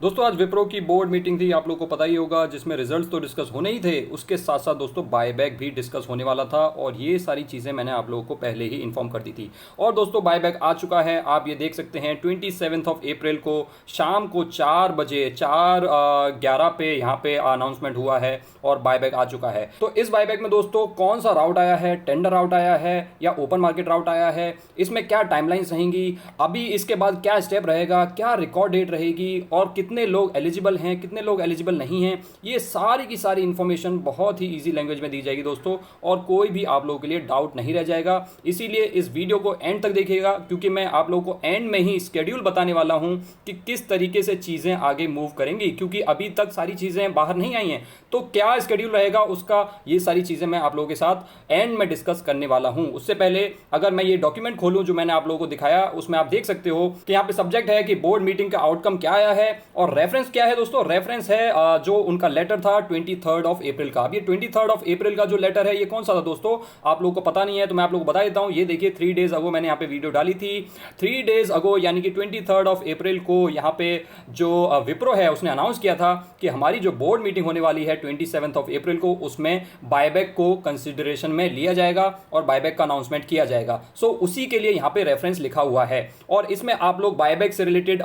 दोस्तों आज विप्रो की बोर्ड मीटिंग थी, आप लोगों को पता ही होगा, जिसमें रिजल्ट्स तो डिस्कस होने ही थे, उसके साथ साथ दोस्तों बायबैक भी डिस्कस होने वाला था। और ये सारी चीज़ें मैंने आप लोगों को पहले ही इन्फॉर्म कर दी थी। और दोस्तों बायबैक आ चुका है, आप ये देख सकते हैं 27 अप्रैल को शाम को 4 बजे 4:11 पे यहाँ पे अनाउंसमेंट हुआ है और बायबैक आ चुका है। तो इस बायबैक में दोस्तों कौन सा राउट आया है, टेंडर राउट आया है या ओपन मार्केट राउट आया है, इसमें क्या टाइमलाइंस रहेंगी, अभी इसके बाद क्या स्टेप रहेगा, क्या रिकॉर्ड डेट रहेगी और कितने लोग एलिजिबल हैं, कितने लोग एलिजिबल नहीं हैं, ये सारी की सारी इंफॉर्मेशन बहुत ही इजी लैंग्वेज में दी जाएगी दोस्तों। और कोई भी आप लोगों के लिए डाउट नहीं रह जाएगा, इसीलिए इस वीडियो को एंड तक देखिएगा, क्योंकि मैं आप लोगों को एंड में ही स्केड्यूल बताने वाला हूं कि किस तरीके से चीज़ें आगे मूव करेंगी, क्योंकि अभी तक सारी चीज़ें बाहर नहीं आई हैं। तो क्या स्केड्यूल रहेगा उसका, ये सारी चीज़ें मैं आप लोगों के साथ एंड में डिस्कस करने वाला हूं। उससे पहले अगर मैं ये डॉक्यूमेंट खोलूं जो मैंने आप लोगों को दिखाया, उसमें आप देख सकते हो कि यहाँ पे सब्जेक्ट है कि बोर्ड मीटिंग का आउटकम क्या आया है, और रेफरेंस क्या है दोस्तों। रेफरेंस है जो उनका लेटर था 23 अप्रैल का। अब ये 23 अप्रैल का जो लेटर है ये कौन सा था दोस्तों, आप लोगों को पता नहीं है तो मैं आप लोगों को बता देता हूं। ये देखिए 3 डेज अगो मैंने यहाँ पे वीडियो डाली थी। 3 डेज अगो यानी कि 23 अप्रैल को यहाँ पे जो विप्रो है उसने अनाउंस किया था कि हमारी जो बोर्ड मीटिंग होने वाली है 27 अप्रैल को, उसमें बायबैक को कंसिडरेशन में लिया जाएगा और बायबैक का अनाउंसमेंट किया जाएगा। सो उसी के लिए यहाँ पे रेफरेंस लिखा हुआ है। और इसमें आप लोग बायबैक से रिलेटेड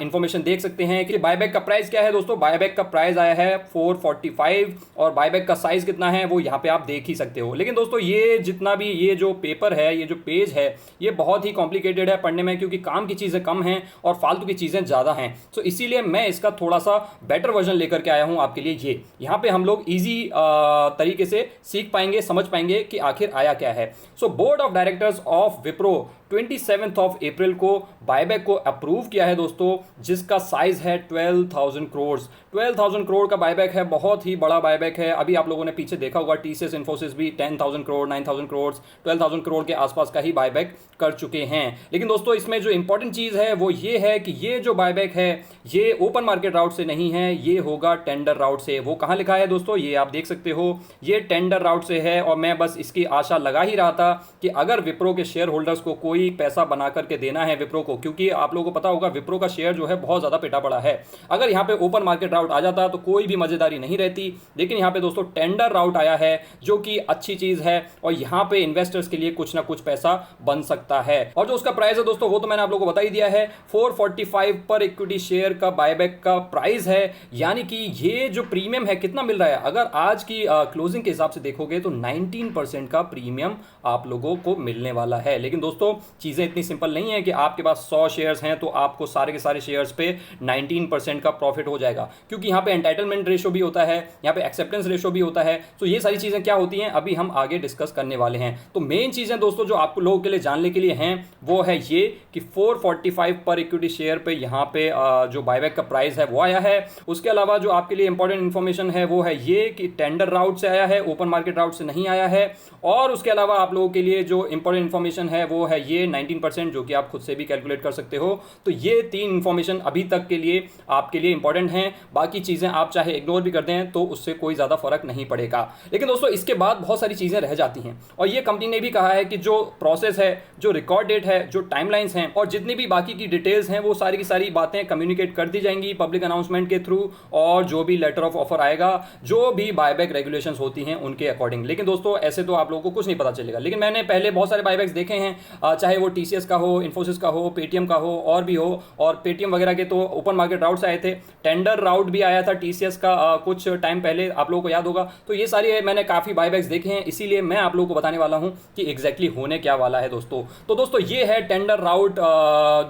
इंफॉर्मेशन देख सकते हैं कि बायबैक का प्राइस क्या है दोस्तों। बायबैक का प्राइस आया है 445 और बायबैक का साइज कितना है वो यहाँ पे आप देख ही सकते हो। लेकिन दोस्तों ये जितना भी ये जो पेपर है, ये जो पेज है, ये बहुत ही कॉम्प्लिकेटेड है पढ़ने में, क्योंकि काम की चीज़ें कम हैं और फालतू की चीज़ें ज़्यादा हैं। सो इसीलिए मैं इसका थोड़ा सा बेटर वर्जन लेकर के आया हूँ आपके लिए। ये यहाँ पे हम लोग ईजी तरीके से सीख पाएंगे, समझ पाएंगे कि आखिर आया क्या है। So board of directors of Wipro 27 अप्रैल को बायबैक को अप्रूव किया है दोस्तों, जिसका साइज है 12,000 करोड़। 12,000 करोड़ का बायबैक है, बहुत ही बड़ा बायबैक है। अभी आप लोगों ने पीछे देखा होगा टीसीएस इन्फोसिस भी 10,000 करोड़, 9,000 करोड़, 12,000 करोड़ के आसपास का ही बायबैक कर चुके हैं। लेकिन दोस्तों इसमें जो इंपॉर्टेंट चीज़ है वो ये है कि ये जो बायबैक है ये ओपन मार्केट राउट से नहीं है, ये होगा टेंडर राउट से। वो कहाँ लिखा है दोस्तों, ये आप देख सकते हो, ये टेंडर राउट से है। और मैं बस इसकी आशा लगा ही रहा था कि अगर विप्रो के शेयर होल्डर्स को कोई पैसा बना करके देना है विप्रो को, क्योंकि आप लोगों को पता होगा विप्रो का शेयर जो है बहुत ज्यादा पिटा पड़ा है। अगर यहाँ पे ओपन मार्केट राउट आ जाता तो कोई भी मजेदारी नहीं रहती। लेकिन यहाँ पे दोस्तों टेंडर राउट आया है, जो कि अच्छी चीज है और यहाँ पे इन्वेस्टर्स के लिए कुछ ना कुछ पैसा बन सकता है। और जो उसका प्राइस है दोस्तों वो तो मैंने आप लोगों को बता ही दिया है, 445 पर इक्विटी शेयर का बायबैक का प्राइस है। यानी कि ये जो प्रीमियम है कितना मिल रहा है, अगर आज की क्लोजिंग के हिसाब से देखोगे तो 19% का प्रीमियम आप लोगों को मिलने वाला है। लेकिन दोस्तों चीजें इतनी सिंपल नहीं है कि आपके पास 100 शेयर्स हैं तो आपको सारे के सारे शेयर्स पे 19% का प्रॉफिट हो जाएगा, क्योंकि यहाँ पे एंटाइटलमेंट रेशो भी होता है, यहाँ पे एक्सेप्टेंस रेशो भी होता है। तो ये सारी चीजें क्या होती हैं अभी हम आगे डिस्कस करने वाले हैं। तो मेन चीजें दोस्तों जो आप लोगों के लिए जानने के लिए हैं वो है ये कि 445 पर इक्विटी शेयर पे यहाँ पे जो बायबैक का प्राइस है वो आया है। उसके अलावा जो आपके लिए इंपॉर्टेंट इंफॉर्मेशन है वो है ये कि टेंडर राउट से आया है, ओपन मार्केट राउट से नहीं आया है। और उसके अलावा आप लोगों के लिए जो इंपॉर्टेंट इंफॉर्मेशन है वो है ये 19%, जो कि आप खुद से भी कैलकुलेट कर सकते हो। तो ये 3 इंफॉर्मेशन अभी तक के लिए आपके लिए इंपॉर्टेंट हैं। बाकी चीजें आप चाहे इग्नोर भी कर दें तो उससे कोई ज्यादा फर्क नहीं पड़ेगा। लेकिन दोस्तों इसके बाद बहुत सारी चीजें रह जाती हैं, और ये कंपनी ने भी कहा है कि जो प्रोसेस है, जो रिकॉर्ड डेट है, जो टाइमलाइंस हैं और जितनी भी बाकी की डिटेल्स हैं वो सारी की सारी बातें कम्युनिकेट कर दी जाएंगी पब्लिक अनाउंसमेंट के थ्रू, और जो भी लेटर ऑफ ऑफर आएगा, जो भी बायबैक रेगुलेशंस होती हैं उनके अकॉर्डिंग। लेकिन दोस्तों ऐसे तो आप लोगों को कुछ नहीं पता चलेगा। लेकिन मैंने पहले बहुत सारे बायबैक्स देखे हैं, चाहे वो टीसीएस का हो, इन्फोसिस का हो, पेटीएम का हो और भी हो। और पेटीएम वगैरह के तो ओपन मार्केट राउट से आए थे, टेंडर राउट भी आया था टीसीएस का कुछ टाइम पहले, आप लोगों को याद होगा। तो ये सारी मैंने काफ़ी बायबैक्स देखे हैं, इसीलिए मैं आप लोगों को बताने वाला हूं कि एग्जैक्टली होने क्या वाला है दोस्तों। तो दोस्तों ये है टेंडर राउट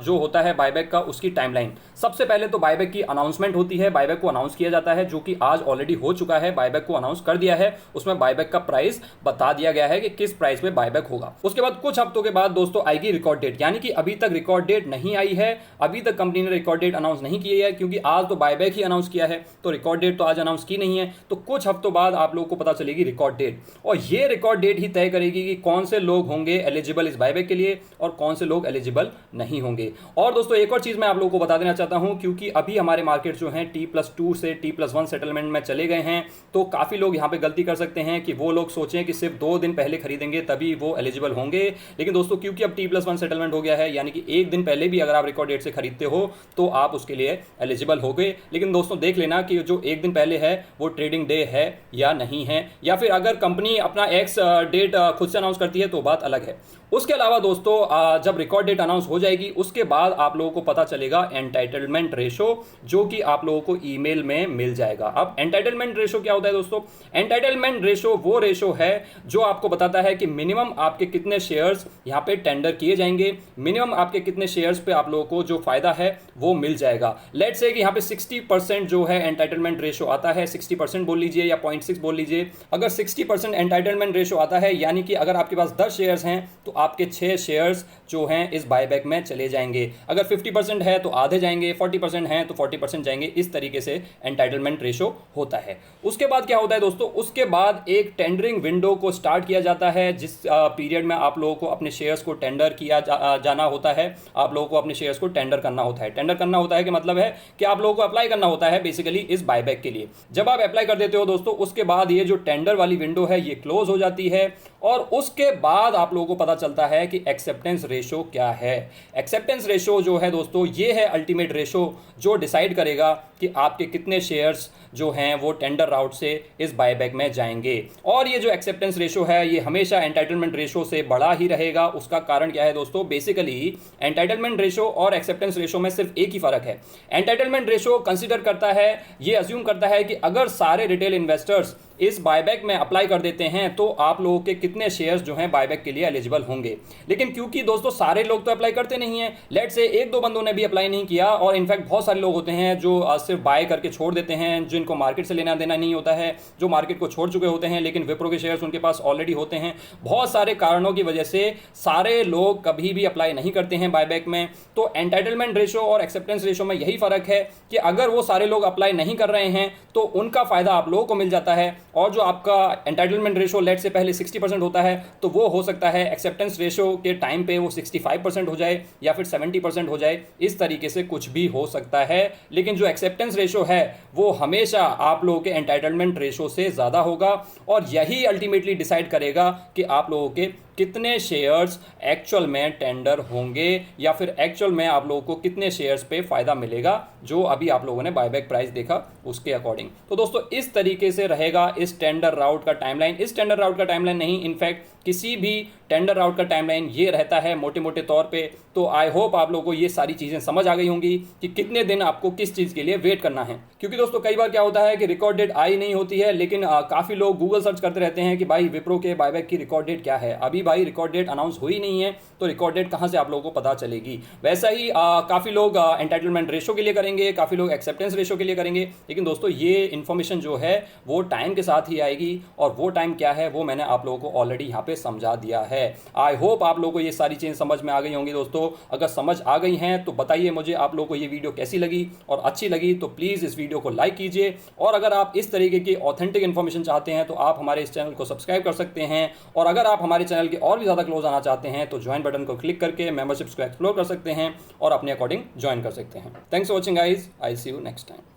जो होता है बायबैक का, उसकी टाइमलाइन। सबसे पहले तो बायबैक की अनाउंसमेंट होती है, बायबैक को अनाउंस किया जाता है, जो कि आज ऑलरेडी हो चुका है। बायबैक को अनाउंस कर दिया है, उसमें बायबैक का प्राइस बता दिया गया है कि किस प्राइस पे बायबैक होगा। उसके बाद कुछ हफ्तों के बाद दोस्तों आएगी रिकॉर्ड डेट, यानी कि अभी तक रिकॉर्ड डेट नहीं आई है, अभी तक कंपनी ने रिकॉर्ड डेट अनाउंस नहीं की है, क्योंकि आज तो बायबैक ही अनाउंस किया है, तो रिकॉर्ड डेट तो आज अनाउंस की नहीं है। तो कुछ हफ्तों बाद आप लोगों को पता चलेगी रिकॉर्ड डेट, और ये रिकॉर्ड डेट ही तय करेगी कि कौन से लोग होंगे एलिजिबल इस बायबैक के लिए और कौन से लोग एलिजिबल नहीं होंगे। और दोस्तों एक और चीज मैं आप लोगों को बता देना चाहता हूं, क्योंकि अभी हमारे मार्केट जो है T+2 से T+1 सेटलमेंट में चले गए हैं, तो काफी लोग यहां पे गलती कर सकते हैं कि वो लोग सोचें कि सिर्फ 2 दिन पहले खरीदेंगे तभी वो एलिजिबल होंगे। लेकिन दोस्तों क्योंकि अब T+1 सेटलमेंट हो गया है, यानी कि एक दिन पहले भी अगर आप रिकॉर्ड डेट से खरीदते हो तो आप उसके लिए एलिजिबल हो गए। लेकिन दोस्तों देख लेना कि जो एक दिन पहले है वो ट्रेडिंग डे है या नहीं है, या फिर अगर कंपनी अपना एक्स डेट खुद से अनाउंस करती है तो बात अलग है। उसके अलावा दोस्तों जब रिकॉर्ड डेट अनाउंस हो जाएगी उसके बाद आप लोगों को पता चलेगा एंटाइटलमेंट रेशो, जो कि आप लोगों को ईमेल में मिल जाएगा। अब एंटाइटलमेंट रेशो क्या होता है दोस्तों? एंटाइटलमेंट रेशो वो रेशो है जो आपको बताता है कि मिनिमम आपके कितने शेयर्स यहाँ पे टेंडर किए जाएंगे, मिनिमम आपके कितने शेयर्स पे आप लोगों को जो फायदा है वो मिल जाएगा। लेट्स से कि यहाँ पे 60% जो है एंटाइटलमेंट रेशो आता है, 60% बोल लीजिए या 0.6 बोल लीजिए। अगर 60% एंटाइटलमेंट रेशो आता है, यानी कि अगर आपके पास 10 शेयर्स हैं तो आपके 6 शेयर्स जो हैं इस बायबैक में चले जाएंगे। अगर 50% है तो आधे जाएंगे, 40% है तो 40% जाएंगे। इस तरीके से एंटाइटलमेंट रेशो होता है। उसके बाद क्या होता है दोस्तों? उसके बाद एक टेंडरिंग विंडो को स्टार्ट किया जाता है, जिस पीरियड में आप लोगों को अपने शेयर्स को टेंडर किया जाना होता है। आप लोगों को अपने शेयर्स को टेंडर करना होता है। टेंडर करना होता है कि मतलब है कि आप लोगों को अप्लाई करना होता है बेसिकली इस बायबैक के लिए। जब आप अप्लाई कर देते हो दोस्तों, उसके बाद ये जो टेंडर वाली विंडो है ये क्लोज हो जाती है, और उसके बाद आप लोगों को पता चलता है कि एक्सेप्टेंस रेशो क्या है। एक्सेप्टेंस रेशो जो है दोस्तों, ये है अल्टीमेट रेशो जो डिसाइड करेगा कि आपके कितने शेयर्स जो हैं वो टेंडर राउट से इस बायबैक में जाएंगे। और ये जो एक्सेप्टेंस रेशो है ये हमेशा एंटाइटलमेंट रेशो से बड़ा ही रहेगा। उसका कारण क्या है दोस्तों? बेसिकली एंटाइटलमेंट रेशो और एक्सेप्टेंस रेशो में सिर्फ एक ही फर्क है। एंटाइटलमेंट रेशो कंसीडर करता है, ये अज्यूम करता है कि अगर सारे रिटेल इन्वेस्टर्स इस बायबैक में अप्लाई कर देते हैं तो आप लोगों के कितने शेयर्स जो हैं बायबैक के लिए एलिजिबल होंगे। लेकिन क्योंकि दोस्तों सारे लोग तो अप्लाई करते नहीं हैं, लेट से एक दो बंदों ने भी अप्लाई नहीं किया, और इनफैक्ट बहुत सारे लोग होते हैं जो सिर्फ बाय करके छोड़ देते हैं, जिनको मार्केट से लेना देना नहीं होता है, जो मार्केट को छोड़ चुके होते हैं लेकिन विप्रो के शेयर्स उनके पास ऑलरेडी होते हैं। बहुत सारे कारणों की वजह से सारे लोग कभी भी अप्लाई नहीं करते हैं बायबैक में। तो एंटाइटलमेंट रेशो और एक्सेप्टेंस रेशो में यही फर्क है कि अगर वो सारे लोग अप्लाई नहीं कर रहे हैं तो उनका फायदा आप लोगों को मिल जाता है, और जो आपका एंटाइटलमेंट रेशो लेट से पहले 60% होता है तो वो हो सकता है एक्सेप्टेंस रेशो के टाइम पे वो 65% हो जाए या फिर 70% हो जाए। इस तरीके से कुछ भी हो सकता है, लेकिन जो एक्सेप्टेंस रेशो है वो हमेशा आप लोगों के एंटाइटलमेंट रेशो से ज़्यादा होगा, और यही अल्टीमेटली डिसाइड करेगा कि आप लोगों के कितने शेयर्स एक्चुअल में टेंडर होंगे, या फिर एक्चुअल में आप लोगों को कितने शेयर्स पे फायदा मिलेगा, जो अभी आप लोगों ने बायबैक प्राइस देखा उसके अकॉर्डिंग। तो दोस्तों इस तरीके से रहेगा इस टेंडर राउट का टाइमलाइन। इस टेंडर राउट का टाइमलाइन नहीं, इनफैक्ट किसी भी टेंडर राउट का टाइमलाइन ये रहता है मोटे मोटे तौर पे। तो आई होप आप लोगों को ये सारी चीज़ें समझ आ गई होंगी कि कितने दिन आपको किस चीज़ के लिए वेट करना है। क्योंकि दोस्तों कई बार क्या होता है कि रिकॉर्ड डेट आई नहीं होती है, लेकिन काफ़ी लोग गूगल सर्च करते रहते हैं कि भाई विप्रो के बायबैक की रिकॉर्ड डेट क्या है। अभी भाई रिकॉर्ड डेट अनाउंस हुई नहीं है, तो रिकॉर्ड डेट कहाँ से आप लोगों को पता चलेगी। वैसा ही काफ़ी लोग एंटाइटलमेंट रेशो के लिए करेंगे, काफ़ी लोग एक्सेप्टेंस रेशो के लिए करेंगे। लेकिन दोस्तों ये इन्फॉर्मेशन जो है वो टाइम के साथ ही आएगी, और वो टाइम क्या है वो मैंने आप लोगों को ऑलरेडी यहाँ पे समझा दिया है। आई होप आप लोगों को ये सारी चीज़ें समझ में आ गई होंगी दोस्तों। अगर समझ आ गई हैं तो बताइए मुझे आप लोगों को ये वीडियो कैसी लगी, और अच्छी लगी तो प्लीज़ इस वीडियो को लाइक कीजिए। और अगर आप इस तरीके की ऑथेंटिक इन्फॉर्मेशन चाहते हैं तो आप हमारे इस चैनल को सब्सक्राइब कर सकते हैं, और अगर आप हमारे चैनल के और भी ज़्यादा क्लोज आना चाहते हैं तो ज्वाइन बटन को क्लिक करके मेंबरशिप्स को एक्सप्लोर कर सकते हैं और अपने अकॉर्डिंग ज्वाइन कर सकते हैं। Thanks for watching guys, I see you next time.